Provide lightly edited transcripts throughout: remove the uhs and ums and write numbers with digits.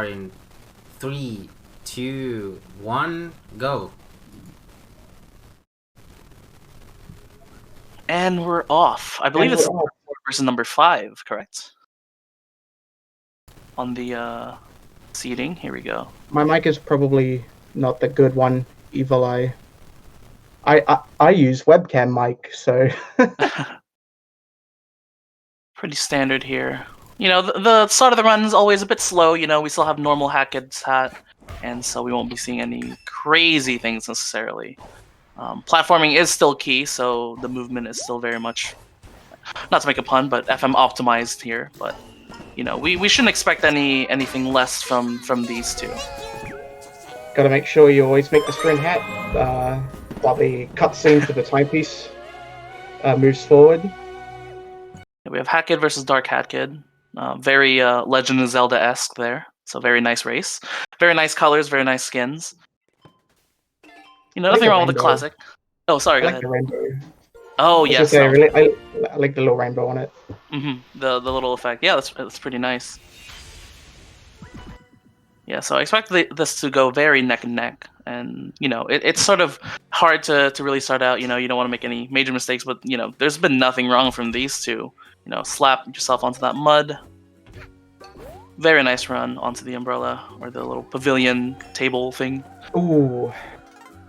start in 3, 2, 1, go. And we're off. I believe it's number 4 versus number 5, correct? On the seating. Here we go. My mic is probably not the good one, Evil Eye. I use webcam mic, so... Pretty standard here. You know, the start of the run is always a bit slow. You know, we still have normal AHiT's hat, and so we won't be seeing any crazy things necessarily. Platforming is still key, so the movement is still very much, not to make a pun, but FM optimized here. But you know, we shouldn't expect anything less from these two. Gotta make sure you always make the sprint hat while the cutscene for the timepiece moves forward. We have AHiT versus Dark AHiT. Very Legend of Zelda-esque there. So very nice race. Very nice colors, very nice skins. You know, nothing wrong with the classic. Oh, sorry, go ahead. The rainbow. Oh, yes. I like the little rainbow on it. The little effect. Yeah, that's pretty nice. Yeah, so I expect this to go very neck and neck. And, you know, it's sort of hard to really start out. You know, you don't want to make any major mistakes, but, you know, there's been nothing wrong from these two. You know, slap yourself onto that mud. Very nice run onto the umbrella or the little pavilion table thing. Ooh,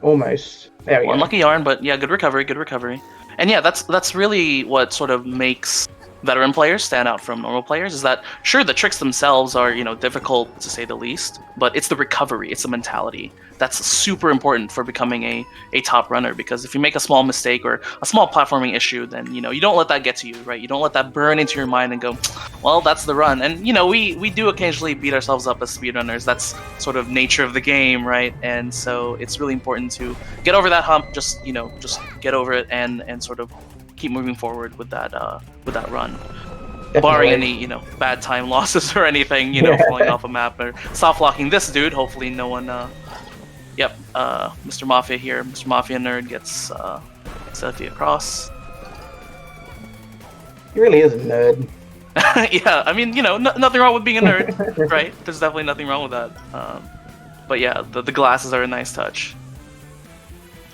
almost. There we go. Unlucky yarn, but yeah, good recovery, good recovery. And yeah, that's really what sort of makes veteran players stand out from normal players, is that sure, the tricks themselves are, you know, difficult to say the least, but it's the recovery, it's the mentality that's super important for becoming a top runner. Because if you make a small mistake or a small platforming issue, then, you know, you don't let that get to you, right? You don't let that burn into your mind and go, well, that's the run. And, you know, we do occasionally beat ourselves up as speedrunners. That's sort of nature of the game, right? And so it's really important to get over that hump, just, you know, just get over it and sort of keep moving forward with that run. Definitely. Barring any, you know, bad time losses or anything, you know, falling off a map or soft locking this dude. Hopefully no one yep, Mr. Mafia here, Mr. Mafia Nerd gets Toothie across. He really is a nerd. Yeah, I mean, you know, nothing wrong with being a nerd, right? There's definitely nothing wrong with that. But yeah, the glasses are a nice touch.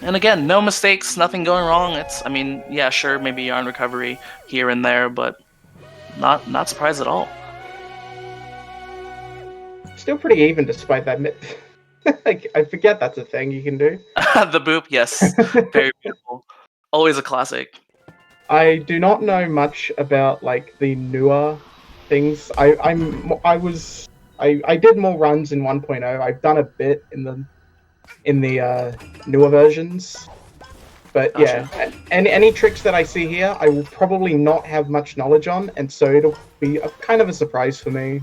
And again, no mistakes, nothing going wrong. It's, I mean, yeah, sure, maybe yarn recovery here and there, but not surprised at all. Still pretty even despite that. I forget that's a thing you can do. The boop, yes, very beautiful. Always a classic. I do not know much about like the newer things. I did more runs in 1.0. I've done a bit in the newer versions, but gotcha. Yeah, any tricks that I see here, I will probably not have much knowledge on, and so it'll be kind of a surprise for me.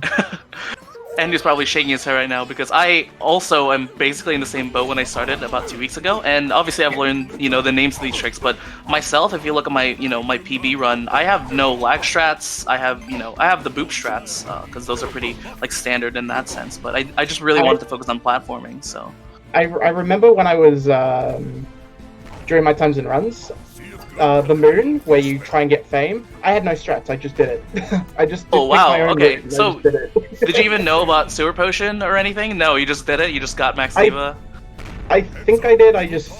Andy's probably shaking his head right now because I also am basically in the same boat when I started about 2 weeks ago, and obviously I've learned, you know, the names of these tricks. But myself, if you look at my, you know, my PB run, I have no lag strats. I have the boop strats because those are pretty like standard in that sense. But I just really wanted to focus on platforming. So I remember when I was during my times in runs, the moon where you try and get fame. I had no strats. I just did it. I just did my own okay. moon, So did you even know about sewer potion or anything? No, you just did it. You just got max diva. I think I did. I just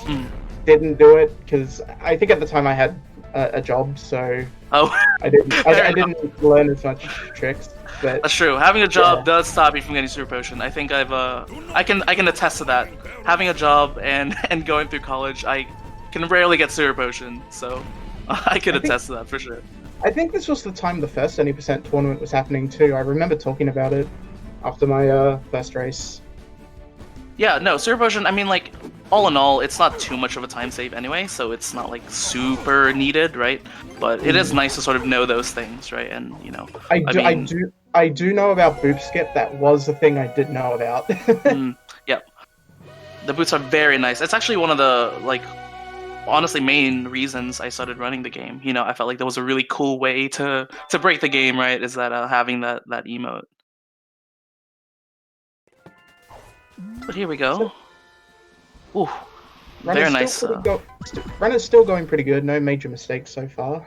didn't do it because I think at the time I had a job, so I didn't learn as much tricks. But that's true. Having a job does stop you from getting super potion. I think I can attest to that. Having a job and going through college, I can rarely get super potion, so I can attest to that for sure. I think this was the time the first 20% tournament was happening too. I remember talking about it after my first race. Yeah, no, super potion, I mean, like, all in all, it's not too much of a time save anyway, so it's not like super needed, right? But it is nice to sort of know those things, right? And you know, I do know about boop skip. That was the thing I did know about. Yep, the boots are very nice. It's actually one of the like honestly main reasons I started running the game. You know, I felt like that was a really cool way to break the game, right? Is that having that emote. But here we go. Ooh, very nice. Run is still going pretty good. No major mistakes so far.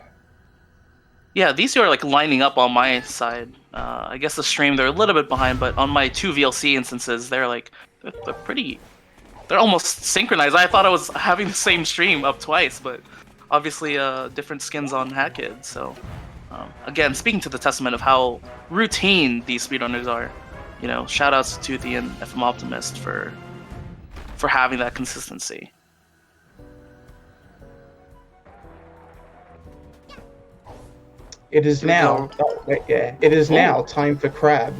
Yeah, these two are like lining up on my side. I guess the stream they're a little bit behind, but on my two VLC instances, they're pretty. They're almost synchronized. I thought I was having the same stream up twice, but obviously different skins on AHiT. So again, speaking to the testament of how routine these speedrunners are, you know, shout outs to Toothie and FMOptimist for having that consistency. It is now. Oh, yeah, it is now time for crab.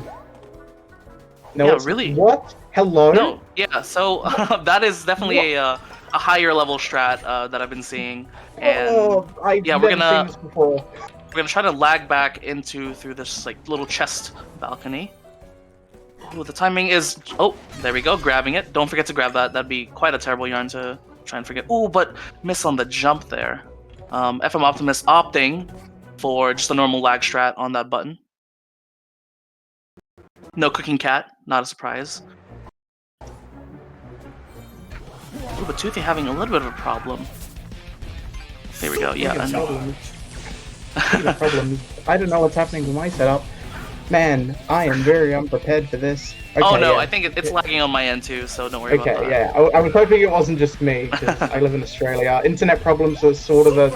No, yeah, really. What? Hello? No, yeah. So that is definitely a higher level strat that I've been seeing, and yeah, we're gonna try to lag back through this like little chest balcony. Ooh, the timing is there we go, grabbing it. Don't forget to grab that. That'd be quite a terrible yarn to try and forget. Ooh, but miss on the jump there. FMOptimist opting for just a normal lag strat on that button. No cooking cat, not a surprise. Ooh, but Toothie having a little bit of a problem. There we go, yeah. Problem. I don't know what's happening with my setup. Man, I am very unprepared for this. Okay, oh no, yeah. I think it's lagging on my end too, so don't worry about that. Okay, yeah. I was hoping it wasn't just me, because I live in Australia. Internet problems are sort of a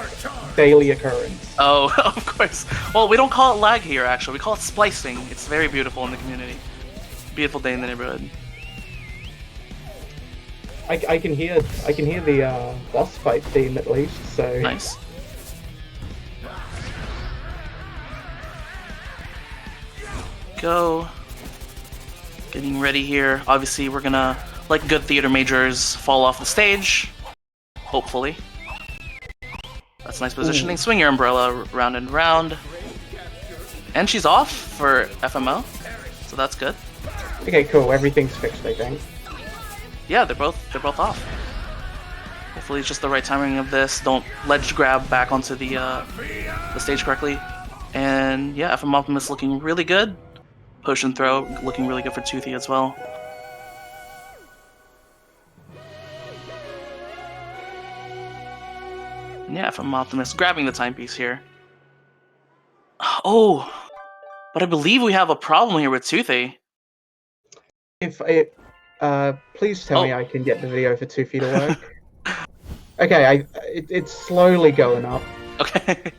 daily occurrence. Oh, of course. Well, we don't call it lag here, actually. We call it splicing. It's very beautiful in the community. Beautiful day in the neighborhood. I can hear the boss fight theme at least, so... Nice. Go. Getting ready here. Obviously, we're gonna, like good theater majors, fall off the stage. Hopefully. That's nice positioning. Ooh. Swing your umbrella round and round. And she's off for FMO, so that's good. Okay, cool. Everything's fixed, I think. Yeah, they're both off. Hopefully, it's just the right timing of this. Don't ledge grab back onto the stage correctly. And yeah, FMOptimist looking really good. Potion throw looking really good for Toothie as well. And yeah, FMOptimist grabbing the timepiece here. Oh, but I believe we have a problem here with Toothie. Please tell me I can get the video for Toothie to work. Okay, it's slowly going up. Okay.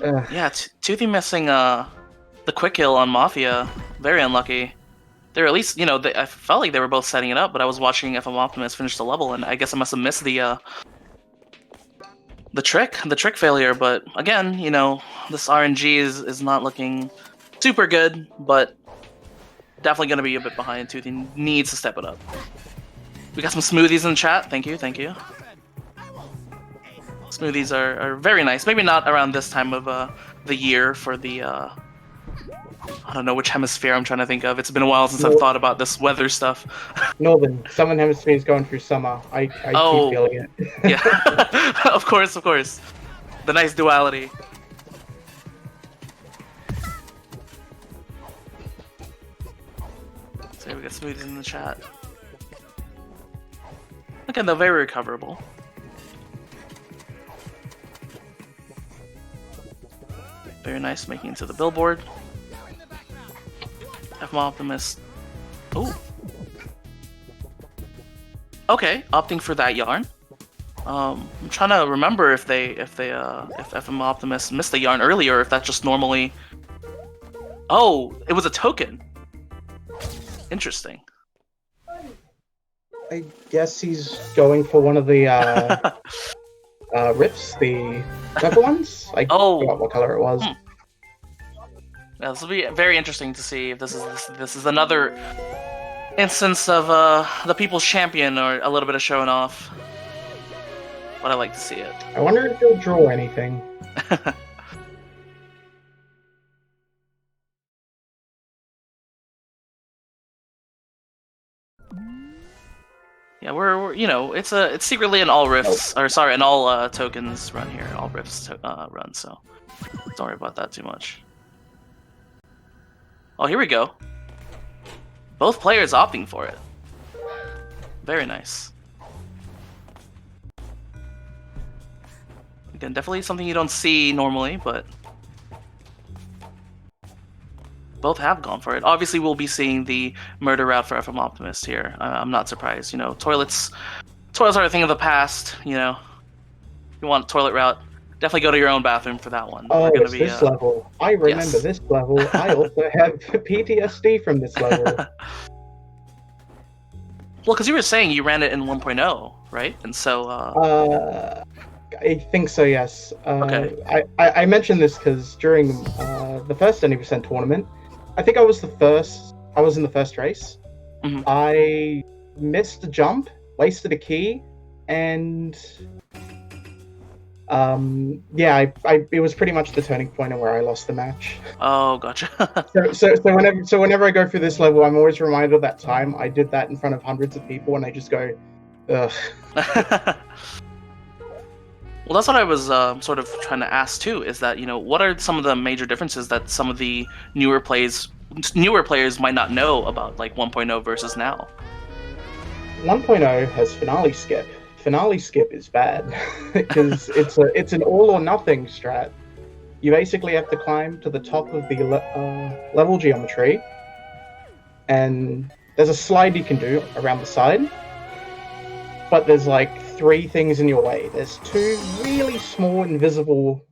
Yeah, Toothie missing the quick kill on Mafia. Very unlucky. They're at least, you know, I felt like they were both setting it up, but I was watching FMOptimist finish the level, and I guess I must have missed the trick failure. But again, you know, this RNG is not looking super good, but definitely going to be a bit behind. Toothie needs to step it up. We got some smoothies in the chat. Thank you, thank you. Smoothies are very nice. Maybe not around this time of the year for the I don't know which hemisphere I'm trying to think of. It's been a while since I've thought about this weather stuff. Northern. Southern hemisphere is going through summer. I keep feeling it. Yeah. Of course. The nice duality. So we got smoothies in the chat. Again, they're very recoverable. Very nice, making it to the billboard. FMOptimist. Oh. Okay, opting for that yarn. I'm trying to remember if FMOptimist missed the yarn earlier, or if that's just normally. Oh, it was a token. Interesting. I guess he's going for one of the rips, the purple ones. I forgot what color it was. Yeah, this will be very interesting to see if this is another instance of the People's Champion, or a little bit of showing off. But I like to see it. I wonder if he'll draw anything. Yeah, we're you know, it's secretly an all rifts, or sorry, an all tokens run here, all rifts run. So don't worry about that too much. Oh, here we go. Both players opting for it. Very nice. Again, definitely something you don't see normally, but Both have gone for it. Obviously, we'll be seeing the murder route for FMOptimist here. I'm not surprised. Toilets are a thing of the past. You want toilet route, definitely go to your own bathroom for that one. Oh, it's this level. I remember yes. this level. I also have PTSD from this level. Well, because you were saying you ran it in 1.0, right? And so... I think so, yes. Okay. I mentioned this because during the first 20% tournament, I think I was in the first race. Mm-hmm. I missed a jump, wasted a key, and it was pretty much the turning point where I lost the match. Oh, gotcha. so whenever I go through this level, I'm always reminded of that time I did that in front of hundreds of people, and I just go, ugh. Well, that's what I was sort of trying to ask too. Is that what are some of the major differences that some of the newer players might not know about, like 1.0 versus now? 1.0 has finale skip. Finale skip is bad because it's an all or nothing strat. You basically have to climb to the top of the level geometry, and there's a slide you can do around the side, but there's like 3 things in your way. There's 2 really small invisible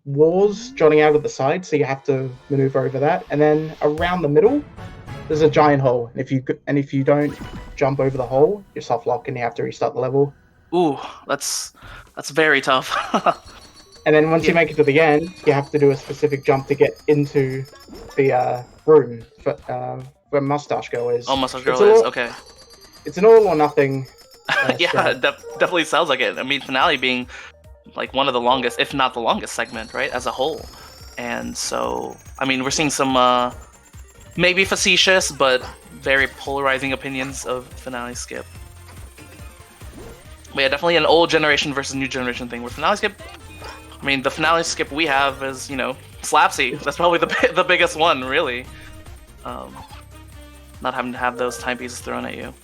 walls jutting out of the side, so you have to maneuver over that, and then around the middle there's a giant hole, and if you don't jump over the hole, you're soft lock and you have to restart the level. Ooh, that's very tough. And then once you make it to the end, you have to do a specific jump to get into the room where Mustache Girl is. Oh, Mustache Girl is, okay. It's an all or nothing. Yeah, definitely sounds like it. I mean, finale being like one of the longest, if not the longest segment, right, as a whole. And so, I mean, we're seeing some maybe facetious, but very polarizing opinions of finale skip. But yeah, definitely an old generation versus new generation thing. Where finale skip, I mean, the finale skip we have is, Slapsy. That's probably the biggest one, really. Not having to have those timepieces thrown at you.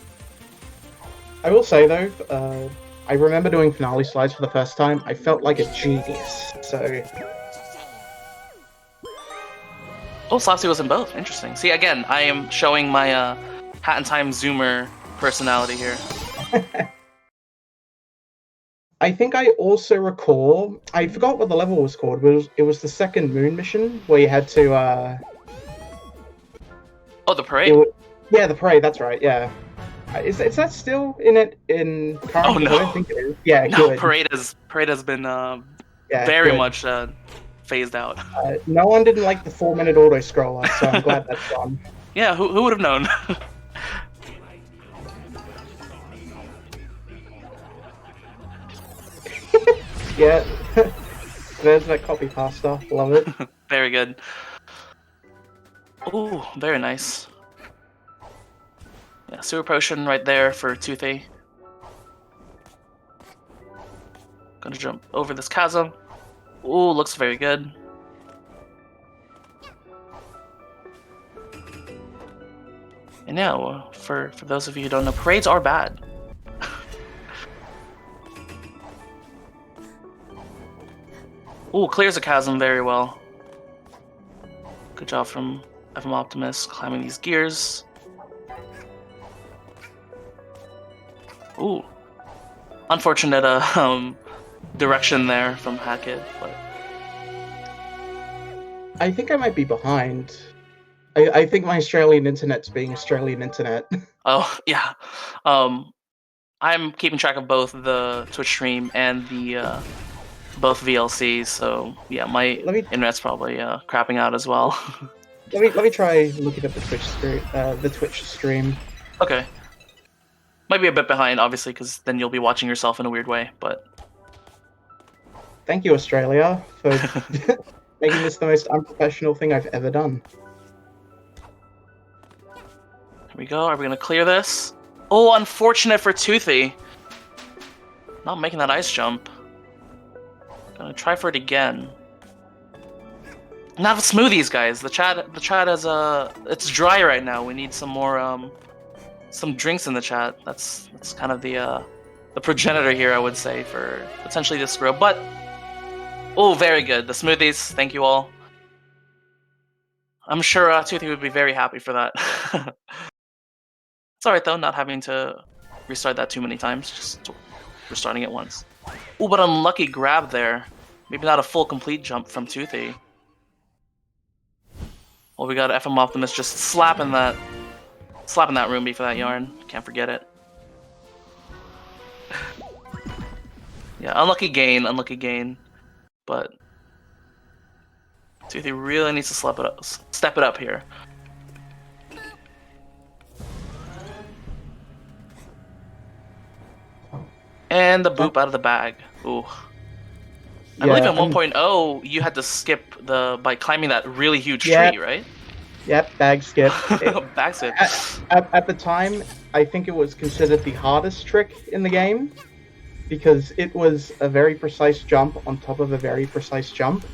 I will say though, I remember doing finale slides for the first time. I felt like a genius. So. Oh, Slapsy was in both. Interesting. See, again, I am showing my Hat in Time Zoomer personality here. I think I also recall. I forgot what the level was called. It was the second moon mission where you had to. Oh, the parade. The parade. That's right. Yeah. Is that still in current? Oh no. I don't think it is. Yeah. No, good. parade has been very much phased out. No one didn't like the 4-minute auto scroller, so I'm glad that's gone. Yeah, who would have known? Yeah, there's that copy pasta. Love it. Very good. Ooh, very nice. Yeah, sewer potion right there for Toothie. Gonna jump over this chasm. Ooh, looks very good. And yeah, for those of you who don't know, parades are bad. Ooh, clears a chasm very well. Good job from FMOptimist climbing these gears. Ooh. Unfortunate direction there from Hackett, but I think I might be behind. I think my Australian internet's being Australian internet. Oh yeah. I'm keeping track of both the Twitch stream and the both VLCs, so yeah, my internet's probably crapping out as well. let me try looking at the Twitch stream. Okay. Might be a bit behind, obviously, because then you'll be watching yourself in a weird way, but... Thank you, Australia, for making this the most unprofessional thing I've ever done. Here we go. Are we going to clear this? Oh, unfortunate for Toothie. Not making that ice jump. Gonna try for it again. Not smoothies, guys. The chat has it's dry right now. We need some more some drinks in the chat. That's kind of the progenitor here, I would say, for potentially this grow. But oh, very good. The smoothies. Thank you all. I'm sure Toothie would be very happy for that. It's alright though, not having to restart that too many times, just restarting it once. Ooh, but unlucky grab there. Maybe not a full complete jump from Toothie. Well, we got FMOptimist just slapping that Roomie for that yarn. Can't forget it. Yeah, unlucky gain. But Toothie really needs to step it up here. And the boop out of the bag. Ooh. I believe in 1.0 you had to skip by climbing that really huge tree, right? Yep, bag skip. Bag skip. At the time, I think it was considered the hardest trick in the game because it was a very precise jump on top of a very precise jump.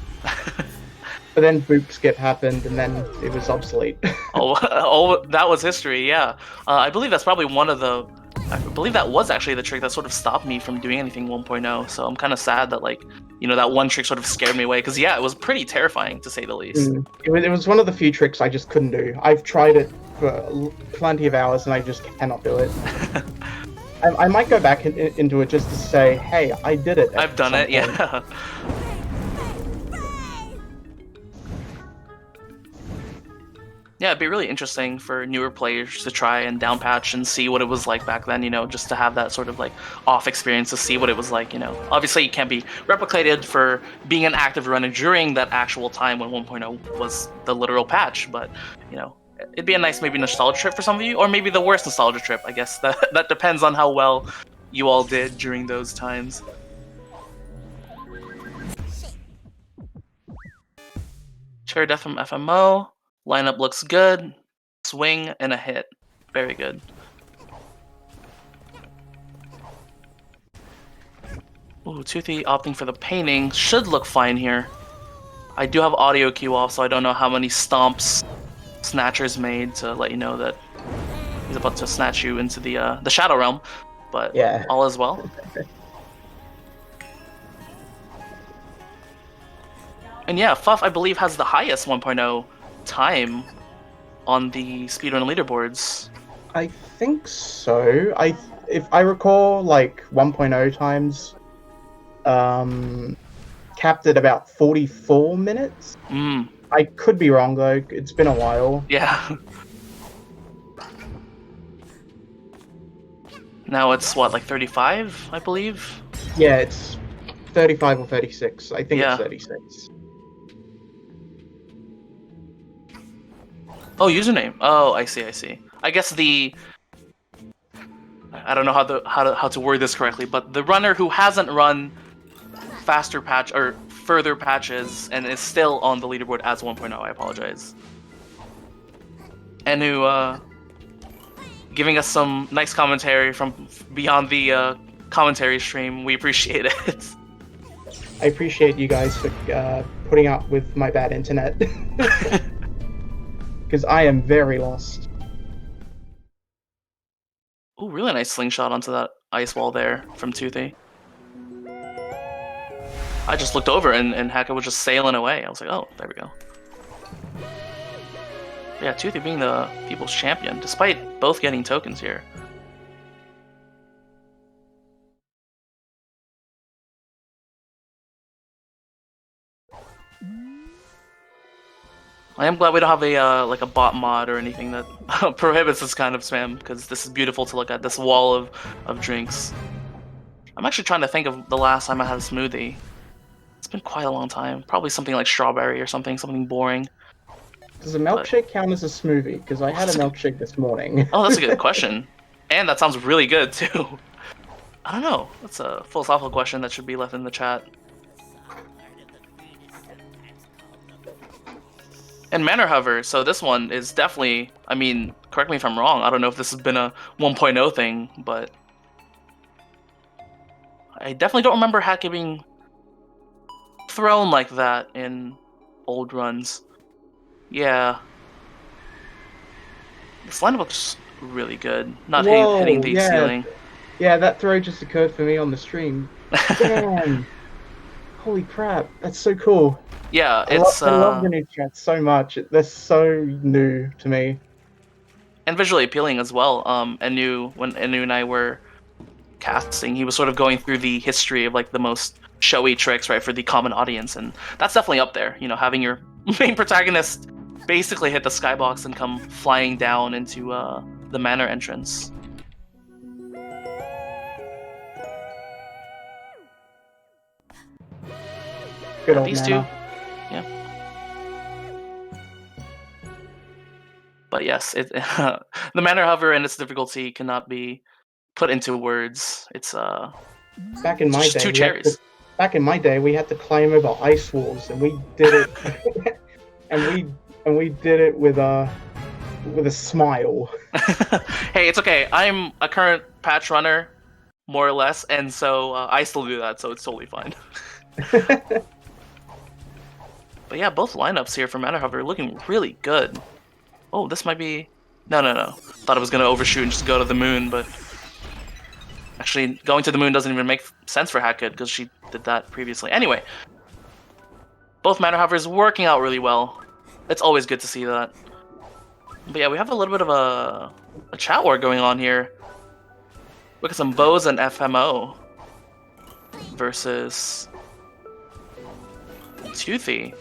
But then boop skip happened, and then it was obsolete. oh, that was history. Yeah, I believe that's probably one of the. I believe that was actually the trick that sort of stopped me from doing anything 1.0. So I'm kind of sad that that one trick sort of scared me away because yeah, it was pretty terrifying to say the least. It was one of the few tricks I just couldn't do. I've tried it for plenty of hours and I just cannot do it. I might go back into it just to say, hey, I did it. I've done it, yeah. Yeah, it'd be really interesting for newer players to try and downpatch and see what it was like back then, just to have that sort of off experience to see what it was like, Obviously, it can't be replicated for being an active runner during that actual time when 1.0 was the literal patch, but, it'd be a nice maybe nostalgia trip for some of you, or maybe the worst nostalgia trip, I guess. That depends on how well you all did during those times. Cherry Death from FMO. Lineup looks good. Swing and a hit. Very good. Ooh, Toothie opting for the painting. Should look fine here. I do have audio cue off, so I don't know how many stomps Snatcher's made to let you know that he's about to snatch you into the Shadow Realm. But yeah, all is well. And yeah, Fuff, I believe, has the highest 1.0 time on the speedrun leaderboards. I think so. If I recall, 1.0 times capped at about 44 minutes. I could be wrong though. It's been a while. Yeah. Now it's what, 35, I believe? Yeah, it's 35 or 36. I think it's 36. Oh, username. Oh, I see. I guess I don't know how to word this correctly, but the runner who hasn't run faster patch or further patches and is still on the leaderboard as 1.0. I apologize. And who giving us some nice commentary from beyond the commentary stream. We appreciate it. I appreciate you guys for putting up with my bad internet. Because I am very lost. Ooh, really nice slingshot onto that ice wall there from Toothie. I just looked over and Haka was just sailing away. I was like, oh, there we go. But yeah, Toothie being the people's champion, despite both getting tokens here. I am glad we don't have a bot mod or anything that prohibits this kind of spam, because this is beautiful to look at, this wall of drinks. I'm actually trying to think of the last time I had a smoothie. It's been quite a long time. Probably something like strawberry or something boring. Does a milkshake count as a smoothie? Because I had a milkshake this morning. Oh, that's a good question. And that sounds really good, too. I don't know. That's a philosophical question that should be left in the chat. And Manor Hover, so this one is definitely, I mean, correct me if I'm wrong, I don't know if this has been a 1.0 thing, but I definitely don't remember Haka being thrown like that in old runs. Yeah. This lineup looks really good. Not hitting the ceiling. Yeah, that throw just occurred for me on the stream. Damn! Holy crap, that's so cool. Yeah, I it's love the new strats so much. They're so new to me. and visually appealing as well. When Anu and I were casting, he was sort of going through the history of like the most showy tricks, right, for the common audience, and that's definitely up there. You know, having your main protagonist basically hit the skybox and come flying down into the manor entrance. Good old These Nana. two, yeah. But yes, the manor hover and its difficulty cannot be put into words. It's Back in my just day, two cherries. we had to climb over ice walls, and we did it, and we did it with a smile. Hey, it's okay. I'm a current patch runner, more or less, and so I still do that, so it's totally fine. But yeah, both lineups here for Manor Hover are looking really good. Oh, this might be... No. Thought I was going to overshoot and just go to the moon, but... Actually, going to the moon doesn't even make sense for AHiT, because she did that previously. Anyway, both Manor Hovers working out really well. It's always good to see that. But yeah, we have a little bit of a chat war going on here. Look at some bows and FMO versus Toothie.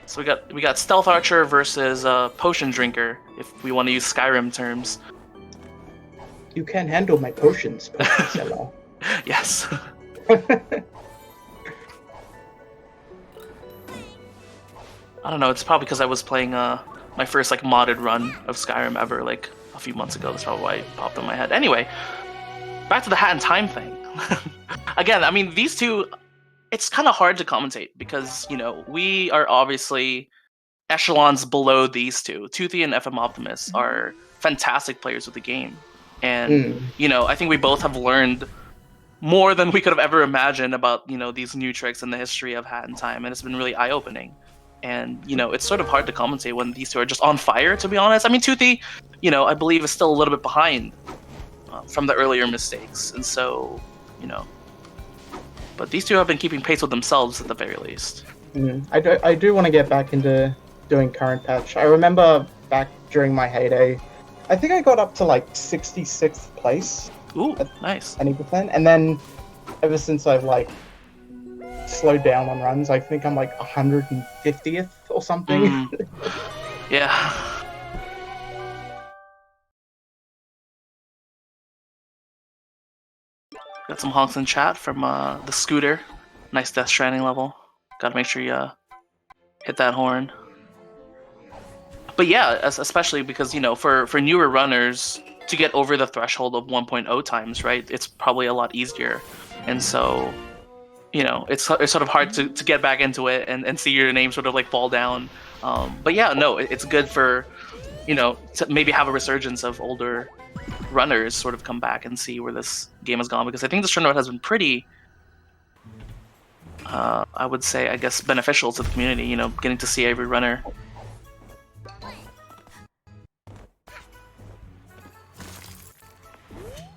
So we got Stealth Archer versus Potion Drinker, if we want to use Skyrim terms. You can handle my potions, potion seller. Yes. I don't know, it's probably because I was playing my first like modded run of Skyrim ever like a few months ago. That's probably why it popped in my head. Anyway, back to the Hat and Time thing. Again, I mean, these two, it's kind of hard to commentate because, you know, we are obviously echelons below these two. Toothie and FMOptimist are fantastic players of the game. And, you know, I think we both have learned more than we could have ever imagined about, you know, these new tricks and the history of Hat and Time. And it's been really eye-opening. And, you know, it's sort of hard to commentate when these two are just on fire, to be honest. I mean, Toothie, you know, I believe is still a little bit behind from the earlier mistakes. And so, you know, but these two have been keeping pace with themselves at the very least. I do want to get back into doing current patch. I remember back during my heyday, I think I got up to like 66th place. Ooh, nice. 20%. And then ever since I've like slowed down on runs, I think I'm like 150th or something. Yeah. Got some honks in chat from the Scooter. Nice Death Stranding level. Gotta make sure you hit that horn. But yeah, especially because, you know, for newer runners to get over the threshold of 1.0 times, right, it's probably a lot easier. And so, you know, it's sort of hard to get back into it and see your name sort of like fall down. But yeah, no, it's good for, you know, to maybe have a resurgence of older runners sort of come back and see where this game has gone, because I think this tournament has been pretty, I would say, I guess, beneficial to the community, you know, getting to see every runner.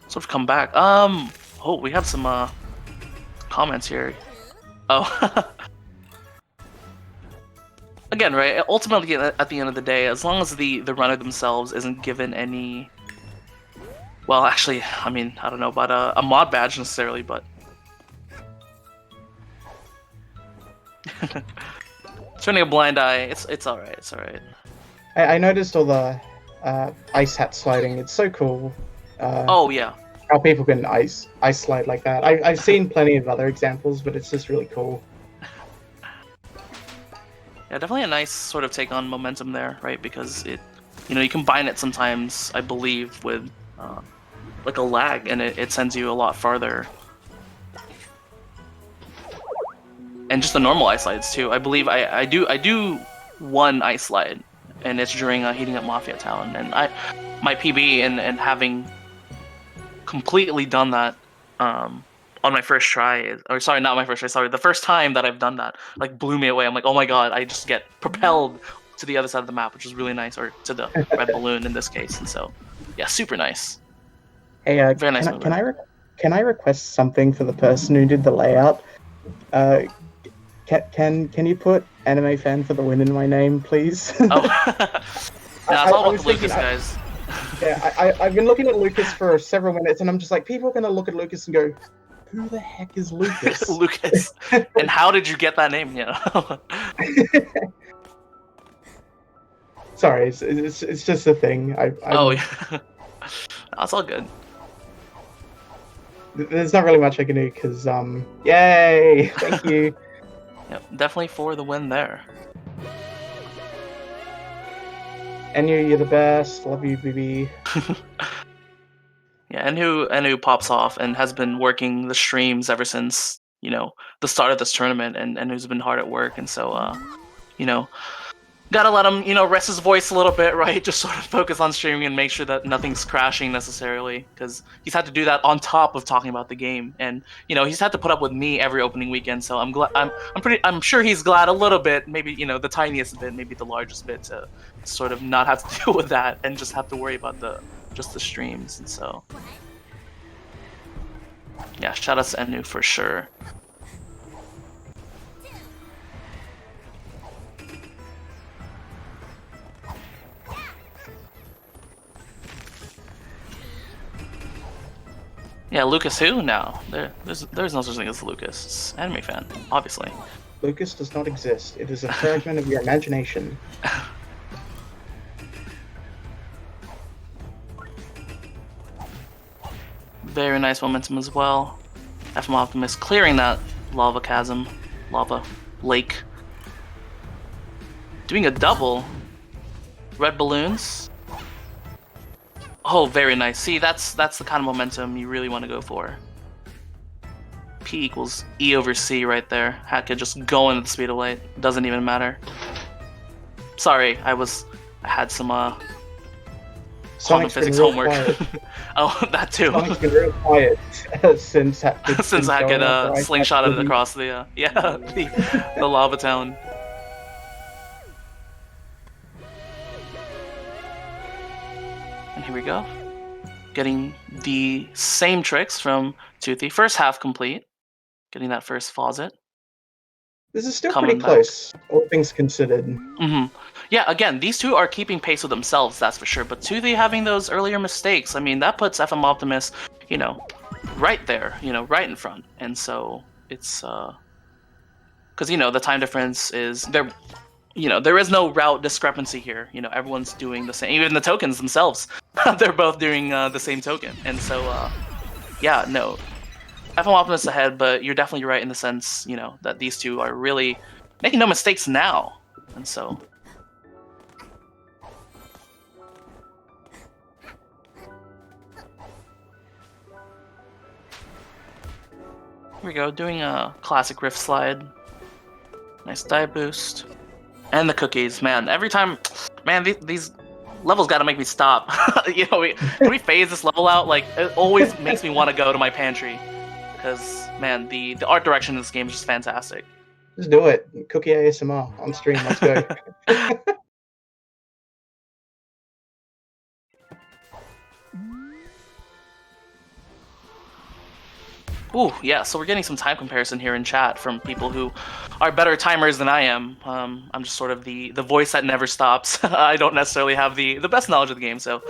Sort of come back. Oh, we have some comments here. Oh. Again, right, ultimately at the end of the day, as long as the runner themselves isn't given any, well, actually, I mean, I don't know about a mod badge necessarily, but turning a blind eye, it's all right. It's all right. I noticed all the ice hat sliding. It's so cool. Oh yeah. How people can ice slide like that. I've seen plenty of other examples, but it's just really cool. Yeah, definitely a nice sort of take on momentum there, right? Because it, you know, you combine it sometimes, I believe, with like a lag, and it sends you a lot farther. And just the normal ice slides too. I believe I do one ice slide, and it's during heating up Mafia Town, and my PB and having completely done that on my first try, or sorry, not my first try, sorry, the first time that I've done that, like, blew me away. I'm like, oh my god, I just get propelled to the other side of the map, which is really nice, or to the red balloon in this case. And so, yeah, super nice. Hey, very nice. Can I request something for the person who did the layout? Can you put anime fan for the win in my name, please? Oh, nah, it's all about the Lucas, guys. Yeah, I've been looking at Lucas for several minutes, and I'm just like, people are gonna look at Lucas and go, "Who the heck is Lucas?" Lucas. And how did you get that name? Sorry, it's just a thing. Oh, yeah. That's all good. There's not really much I can do because yay! Thank you. Yep, definitely for the win there. And you're the best. Love you, BB. Yeah, and who pops off and has been working the streams ever since, the start of this tournament, and who's been hard at work, and so gotta let him, rest his voice a little bit, right? Just sort of focus on streaming and make sure that nothing's crashing necessarily, because he's had to do that on top of talking about the game, and he's had to put up with me every opening weekend. So I'm glad. I'm sure he's glad a little bit, maybe the tiniest bit, maybe the largest bit, to sort of not have to deal with that and just have to worry about just the streams. And so yeah, shout out to Enu for sure. Yeah, Lucas who? No. There's no such thing as Lucas. It's anime fan, obviously. Lucas does not exist. It is a fragment of your imagination. Very nice momentum as well. FMOptimist clearing that lava chasm, lava lake. Doing a double. Red balloons. Oh, very nice. See, that's the kind of momentum you really want to go for. P equals E over C right there. Hat could just go into the speed of light. Doesn't even matter. Sorry, I had some quantum physics homework. Oh, that too. Sonic's been real quiet since Hat could slingshot it across the the lava town. And here we go. Getting the same tricks from Toothie. First half complete. Getting that first faucet. This is still pretty close, all things considered. Mm-hmm. Yeah, again, these two are keeping pace with themselves, that's for sure. But Toothie having those earlier mistakes, I mean, that puts FMOptimist, right there, right in front. And so it's, because, the time difference is there. There is no route discrepancy here. Everyone's doing the same. Even the tokens themselves, they're both doing the same token. And so, yeah, no, FMOptimist ahead, but you're definitely right in the sense, that these two are really making no mistakes now. And so, here we go, doing a classic rift slide. Nice dive boost. And the cookies, man. Every time, man, these levels got to make me stop. When we phase this level out, like, it always makes me want to go to my pantry. Because, man, the art direction in this game is just fantastic. Just do it. Cookie ASMR on stream. Let's go. Ooh, yeah, so we're getting some time comparison here in chat from people who are better timers than I am. I'm just sort of the voice that never stops. I don't necessarily have the best knowledge of the game, so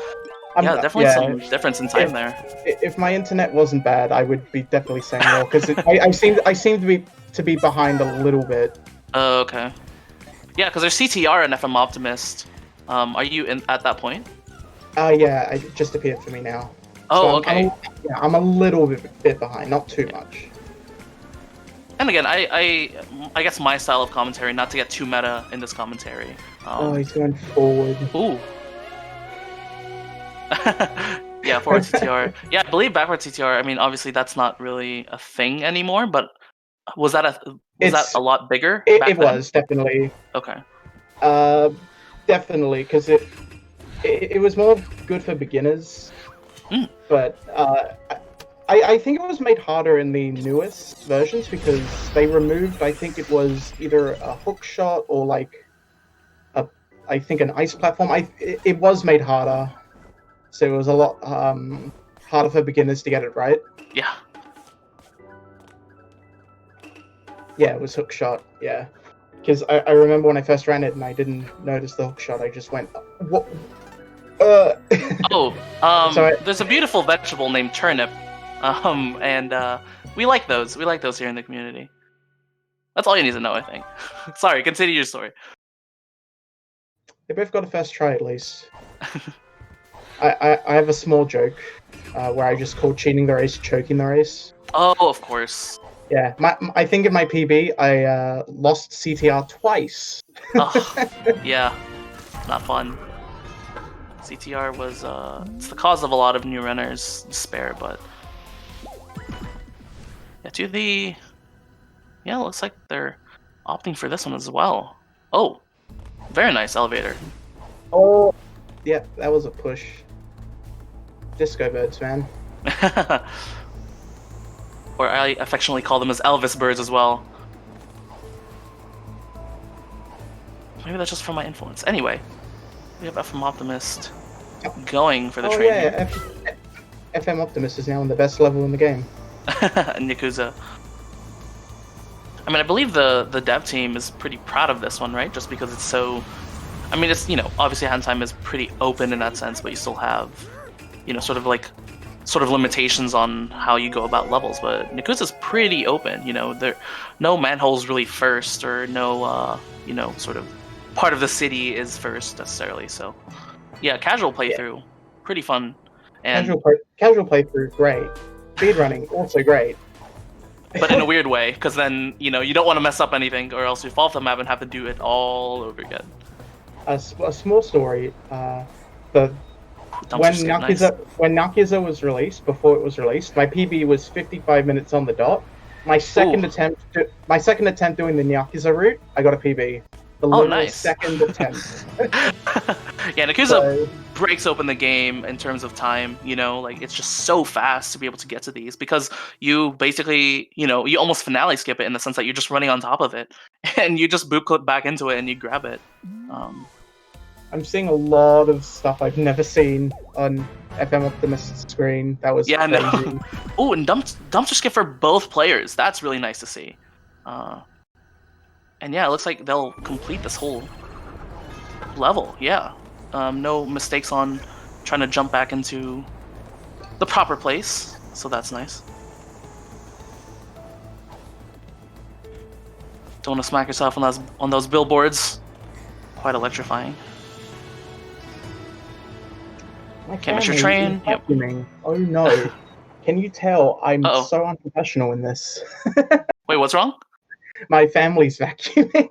yeah, definitely some difference in time there. If my internet wasn't bad, I would be definitely saying more, because I seem to be behind a little bit. Oh, okay. Yeah, because there's CTR and FMOptimist. Are you at that point? Yeah, it just appeared for me now. Oh, so okay. I'm a little bit behind, not too much. And again, I guess my style of commentary, not to get too meta in this commentary. Oh, he's going forward. Ooh. Yeah, forward CTR. Yeah, I believe backward CTR. I mean, obviously that's not really a thing anymore, but was that a lot bigger? It was definitely. Okay. Definitely, because it was more good for beginners. Mm. But I think it was made harder in the newest versions because they removed, I think it was either a hook shot or like I think an ice platform. It was made harder, so it was a lot harder for beginners to get it right. Yeah. Yeah, it was hook shot. Yeah, because I remember when I first ran it and I didn't notice the hook shot. I just went, what? Oh, So there's a beautiful vegetable named turnip, and we like those. We like those here in the community. That's all you need to know, I think. Sorry, continue your story. they both got a first try at least. I have a small joke where I just called cheating the race choking the race. Oh, of course. Yeah, I think in my PB I lost CTR twice. Ugh, yeah, not fun. CTR was it's the cause of a lot of new runners' despair, but yeah, Toothie. Yeah, looks like they're opting for this one as well. Oh, very nice elevator. Oh, yeah, that was a push. Disco birds, man. Or I affectionately call them as Elvis birds as well. Maybe that's just from my influence. Anyway, we have FMOptimist going for the train here. FMOptimist is now on the best level in the game. Yakuza. I mean, I believe the dev team is pretty proud of this one, right? Just because it's so... I mean, it's, obviously hand time is pretty open in that sense, but you still have, sort of limitations on how you go about levels. But Yakuza's pretty open, there no manholes really first, or no, sort of part of the city is first necessarily. So, yeah, casual playthrough, pretty fun. And casual playthrough, great. Speedrunning, also great. But in a weird way, because then, you don't want to mess up anything, or else you fall off the map and have to do it all over again. A small story, when Yakuza was released, before it was released, my PB was 55 minutes on the dot. My second attempt doing the Yakuza route, I got a PB. Nice. Second attempt. Yeah, Yakuza breaks open the game in terms of time, like it's just so fast to be able to get to these, because you basically, you almost finale skip it in the sense that you're just running on top of it and you just boot clip back into it and you grab it. I'm seeing a lot of stuff I've never seen on FMOptimist's screen. That was crazy. No. Oh, and dumpster skip for both players. That's really nice to see. And yeah, it looks like they'll complete this whole level. Yeah. No mistakes on trying to jump back into the proper place. So that's nice. Don't want to smack yourself on those billboards. Quite electrifying. Can't miss your train. Yep. Oh no. Can you tell I'm so unprofessional in this? Wait, what's wrong? My family's vacuuming.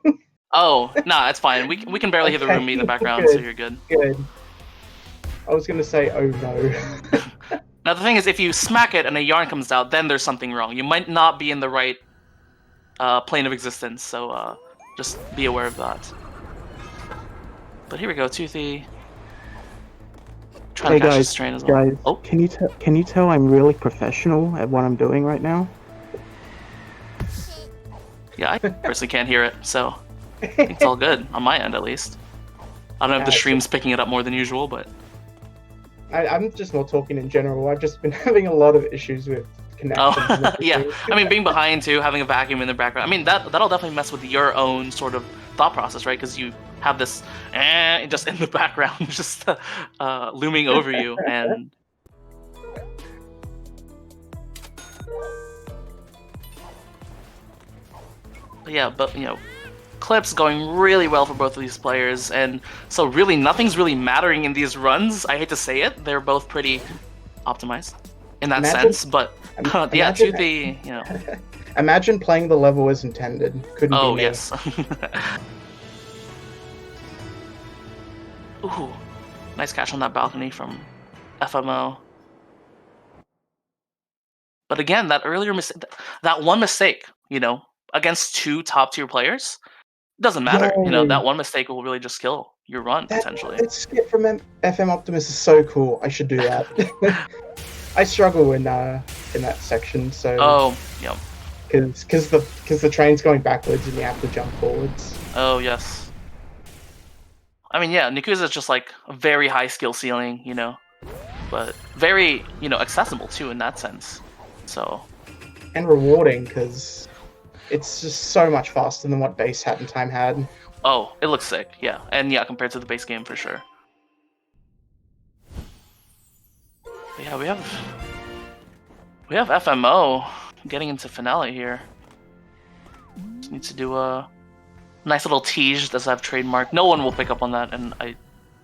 Oh, nah, it's fine. We can barely hear the roomie in the background, so you're good. Good. I was gonna say, oh no. Now the thing is, if you smack it and a yarn comes out, then there's something wrong. You might not be in the right plane of existence, so just be aware of that. But here we go, Toothie. Trying to catch this train as well. Guys, oh. Can you tell I'm really professional at what I'm doing right now? Yeah, I personally can't hear it, so I think it's all good on my end at least. I don't know if the stream's picking it up more than usual, but I'm just not talking in general. I've just been having a lot of issues with connections. Oh, yeah. I mean, being behind too, having a vacuum in the background. I mean, that'll definitely mess with your own sort of thought process, right? Because you have this just in the background, just looming over you, and yeah, but clips going really well for both of these players, and so really nothing's really mattering in these runs. I hate to say it, they're both pretty optimized in that sense, but yeah, Toothie, Imagine playing the level as intended. Couldn't be me. Yes. Ooh, nice catch on that balcony from FMO. But again, that earlier mistake, that one mistake, against two top-tier players, doesn't matter. That one mistake will really just kill your run, potentially. That skip from FMOptimist is so cool. I should do that. I struggle in that section, so... Oh, yeah. Because the train's going backwards and you have to jump forwards. Oh, yes. I mean, yeah, Yakuza is just like a very high skill ceiling, but very, accessible too in that sense. So. And rewarding, because It's just so much faster than what base Hat in Time had. Oh, it looks sick. Yeah, and yeah, compared to the base game for sure. But yeah, we have FMO getting into finale here. Just need to do a nice little tease. Does have trademark. No one will pick up on that, and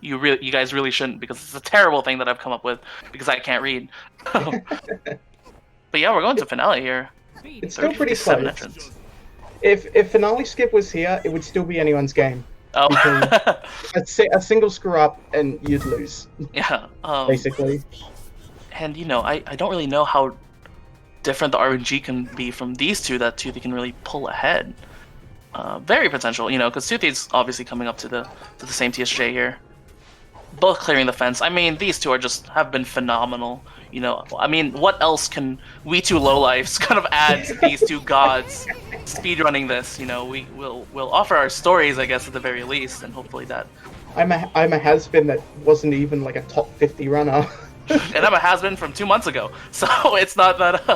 you guys really shouldn't, because it's a terrible thing that I've come up with because I can't read. But yeah, we're going to finale here. It's still pretty close. Entrance. If finale skip was here, it would still be anyone's game. Oh. Because a single screw up and you'd lose. Yeah. Basically. And you know, I don't really know how different the RNG can be from these two that Toothie can really pull ahead. Very potential, you know, because Toothie's obviously coming up to the same TSJ here. Both clearing the fence. I mean, these two have been phenomenal. You know, I mean, what else can we two lowlifes kind of add to these two gods speedrunning this? You know, we'll offer our stories, I guess, at the very least, and hopefully that. I'm a has-been that wasn't even like a top 50 runner. And I'm a has-been from 2 months ago, so it's not that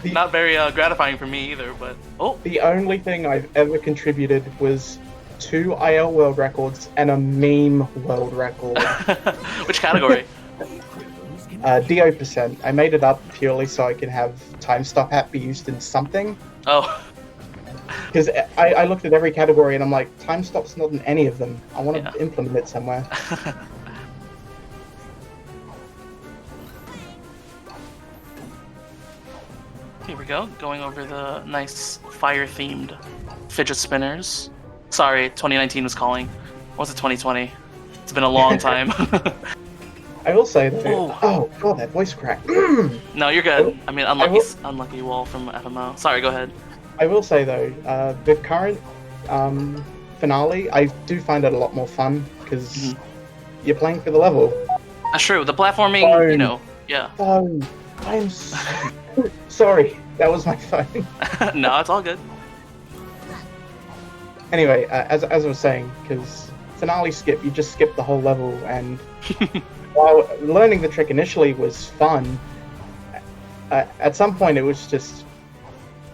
not very gratifying for me either. But the only thing I've ever contributed was 2 IL world records and a meme world record. Which category? DO%. I made it up purely so I can have time stop hat be used in something. Oh. Because I looked at every category and I'm like, time stop's not in any of them. I want to implement it somewhere. Here we go, going over the nice fire-themed fidget spinners. Sorry, 2019 was calling. Or was it 2020? It's been a long time. I will say though. Oh god, that voice crack. No, you're good. I mean, unlucky wall from FMO. Sorry, go ahead. I will say though, the current finale, I do find it a lot more fun because you're playing for the level. That's true. The platforming, you know, yeah. Phone. I'm sorry. That was my phone. No, it's all good. Anyway, as I was saying, because finale skip, you just skip the whole level, and while learning the trick initially was fun, at some point it was just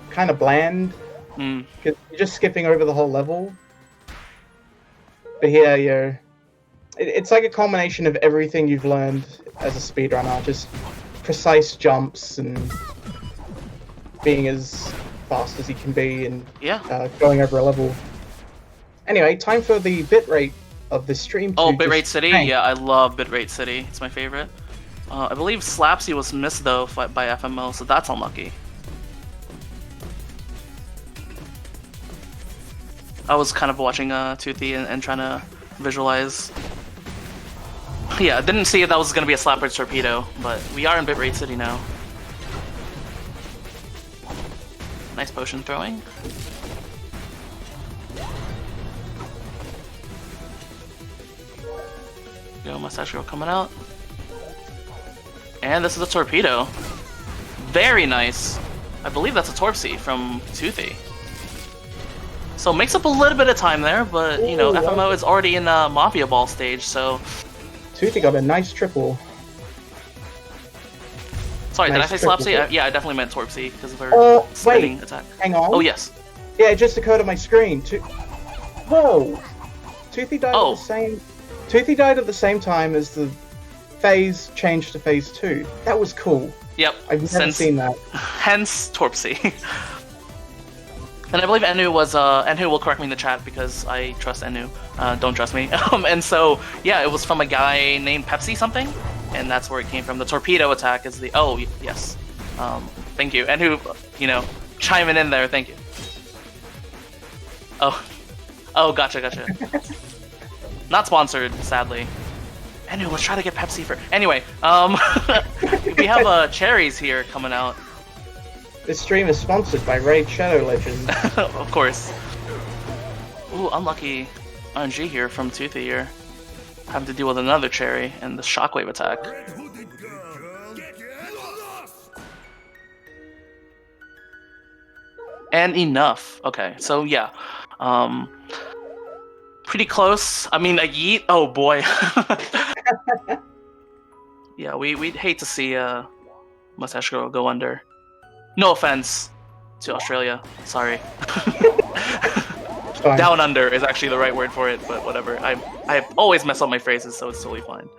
kind of bland, because you're just skipping over the whole level. But here, it's like a culmination of everything you've learned as a speedrunner, just precise jumps and being as fast as you can be and going over a level. Anyway, time for the bitrate of the stream. Oh, Bitrate City? Yeah, I love Bitrate City. It's my favorite. I believe Slapsy was missed though by FMO, so that's unlucky. I was kind of watching Toothie and trying to visualize. Yeah, I didn't see if that was going to be a Slapper's Torpedo, but we are in Bitrate City now. Nice potion throwing. Go, Mustache Girl coming out. And this is a Torpedo. Very nice. I believe that's a Torpsy from Toothie. So makes up a little bit of time there, but you know, FMO is already in the Mafia Ball stage, so... Toothie got a nice triple. Sorry, did I say Slapsy? Yeah, I definitely meant Torpsy because of her spinning attack. Hang on. Oh, yes. Yeah, it just occurred on my screen. Whoa! Toothie died at the same... Toothie died at the same time as the phase changed to phase 2. That was cool. Yep. I've never seen that. Hence Torpsy. And I believe Enu was, Enu will correct me in the chat because I trust Enu. Don't trust me. And so, yeah, it was from a guy named Pepsi something, and that's where it came from. The torpedo attack is the, oh, yes. Thank you. Enu, you know, chiming in there, thank you. Oh, gotcha. Not sponsored, sadly. Enu, let's try to get Pepsi for, anyway, we have, cherries here coming out. This stream is sponsored by Raid Shadow Legends. Of course. Ooh, unlucky RNG here from Toothie here. Having to deal with another cherry and the shockwave attack. And enough. Okay, so yeah. Pretty close. I mean, a yeet. Oh boy. Yeah, we'd hate to see Mustache Girl go under. No offense to Australia. Sorry. Fine. Down under is actually the right word for it, but whatever. I always mess up my phrases, so it's totally fine.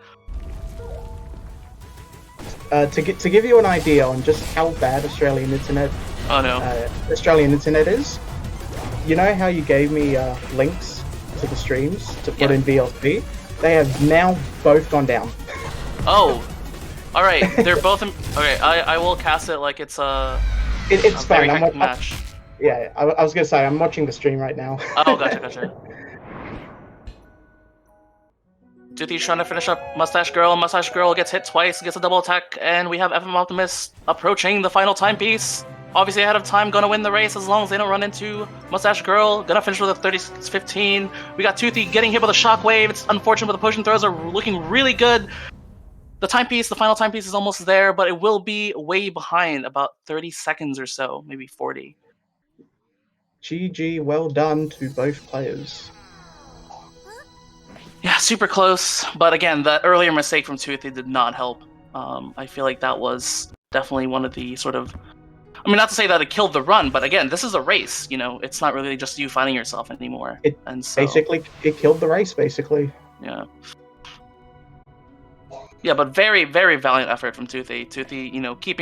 To give you an idea on just how bad Australian internet is, you know how you gave me links to the streams to put in VLC? They have now both gone down. Oh, all right. They're both. Okay, I will cast it like it's It's a fine. very hectic match. Yeah, I was gonna say I'm watching the stream right now. Oh, gotcha. Toothy's trying to finish up Mustache Girl. Mustache Girl gets hit twice, gets a double attack, and we have FMOptimist approaching the final timepiece. Obviously ahead of time, gonna win the race as long as they don't run into Mustache Girl. Gonna finish with a 36-15. We got Toothie getting hit with a shockwave. It's unfortunate, but the potion throws are looking really good. The final timepiece is almost there, but it will be way behind, about 30 seconds or so, maybe 40. GG, well done to both players. Yeah, super close. But again, that earlier mistake from Toothie did not help. I feel like that was definitely one of the sort of... I mean, not to say that it killed the run, but again, this is a race. You know, it's not really just you finding yourself anymore. It killed the race, basically. Yeah. Yeah, but very, very valiant effort from Toothie. Toothie, keeping